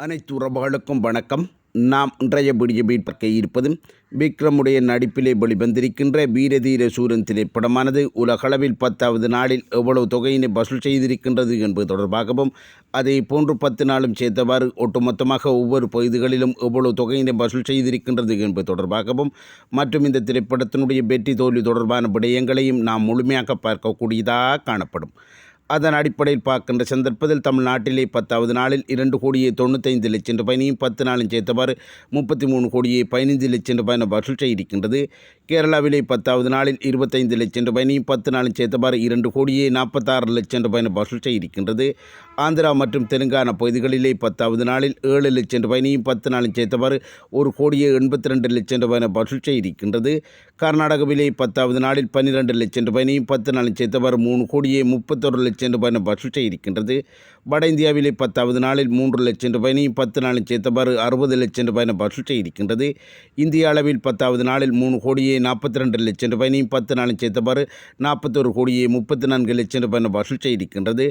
அனைத்து உறவுகளுக்கும் வணக்கம். நாம் இன்றைய வீடியோவில் பார்க்க இருப்பது விக்ரமுடைய நடிப்பிலே வெளிவந்திருக்கின்ற வீரதீர சூரன் திரைப்படமானது உலகளவில் 10வது நாளில் எவ்வளவு தொகையினை வசூல் செய்திருக்கின்றது என்பது தொடர்பாகவும், அதே போன்று 10 நாளும் சேர்த்தவாறு ஒட்டுமொத்தமாக ஒவ்வொரு பகுதிகளிலும் எவ்வளவு தொகையினை வசூல் செய்திருக்கின்றது என்பது தொடர்பாகவும், மற்றும் இந்த திரைப்படத்தினுடைய வெற்றி தோல்வி தொடர்பான விடயங்களையும் நாம் முழுமையாக பார்க்கக்கூடியதாக காணப்படும். அதன் அடிப்படையில் பார்க்கின்ற சந்தர்ப்பத்தில் தமிழ்நாட்டிலே 10வது நாளில் 2,95,00,000 ரூபாயினையும் 10 நாளும் சேர்த்தவாறு 33,15,00,000 ரூபாயினை வசூல் செய்திருக்கின்றது. கேரளாவிலே 10வது நாளில் 25,00,000 ரூபாயினையும் 10 நாளும் சேர்த்தவாறு 2,46,00,000 ரூபாயினை வசூல் செய்திருக்கின்றது. ஆந்திரா மற்றும் தெலுங்கானா பகுதிகளிலே 10வது நாளில் 7,00,000 ரூபாயினையும் 10 நாளும் சேர்த்தவாறு 1,82,00,000 ரூபாயினை வசூல் செய்திருக்கின்றது. கர்நாடகாவிலே 10வது நாளில் 12,00,000 ரூபாயினையும் 10 நாளும் சேர்த்தவாறு 3,31,00,000 ரூபாயினை வசூல் செய்திருக்கின்றது. வட இந்தியாவிலே 10வது நாளில் 3,00,000 ரூபாயினையும் 10 நாளும் சேர்த்தவாறு 60,00,000 ரூபாயினை வசூல் செய்திருக்கின்றது. இந்திய அளவில் 10வது நாளில் 3,42,00,000 ரூபாயினையும் 10 நாளும் சேர்த்தவாறு 41,34,00,000 ரூபாயினை வசூல் செய்திருக்கின்றது.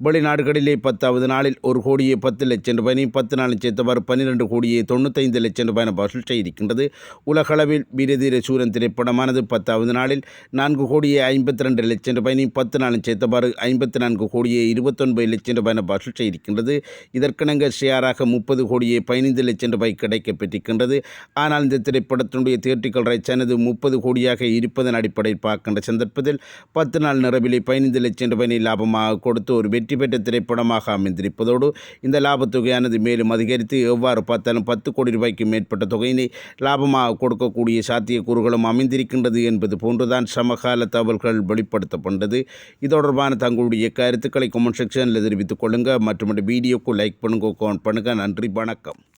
வெளிநாடுகளிலே 10வது நாளில் 1,10,00,000 ரூபாயினையும் 10 நாளும் சேர்த்தவாறு 12,95,00,000 ரூபாயினை வசூல் செய்திருக்கின்றது. உலகளவில் வீரதீர சூரன் திரைப்படமானது 10வது நாளில் 4,52,00,000 ரூபாயினையும் 10 நாளும் சேர்த்தவாறு 54,29,00,000 ரூபாயினை வசூல் செய்திருக்கின்றது. இதற்கிணங்க ஷேராக 30,15,00,000 ரூபாய் கிடைக்கப்பெற்றிருக்கின்றது. ஆனால் இந்த திரைப்படத்தினுடைய தியேட்ரிக்கல் ரைட்ஸ் ஆனது 30 கோடியாக இருப்பதன் அடிப்படையில் பார்க்கின்ற சந்தர்ப்பத்தில் 10 நாள் நிறைவிலே 15,00,000 ரூபாயினை லாபமாக கொடுத்து ஒரு வெற்றி பெற்ற திரைப்படமாக அமைந்திருப்பதோடு, இந்த லாபத் தொகையானது மேலும் அதிகரித்து எவ்வாறு பார்த்தாலும் 10 கோடி ரூபாய்க்கு மேற்பட்ட தொகையினை லாபமாக கொடுக்கக்கூடிய சாத்தியக்கூறுகளும் அமைந்திருக்கின்றது என்பது போன்றுதான் சமகால தகவல்கள் வெளிப்படுத்தப்பட்டது. இது தொடர்பான தங்களுடைய கருத்துக்களை கமெண்ட் செக்ஷனில் தெரிவித்துக் கொள்ளுங்கள். மற்றும் வீடியோக்கு லைக் பண்ணுங்க, கமெண்ட் பண்ணுங்கள். நன்றி, வணக்கம்.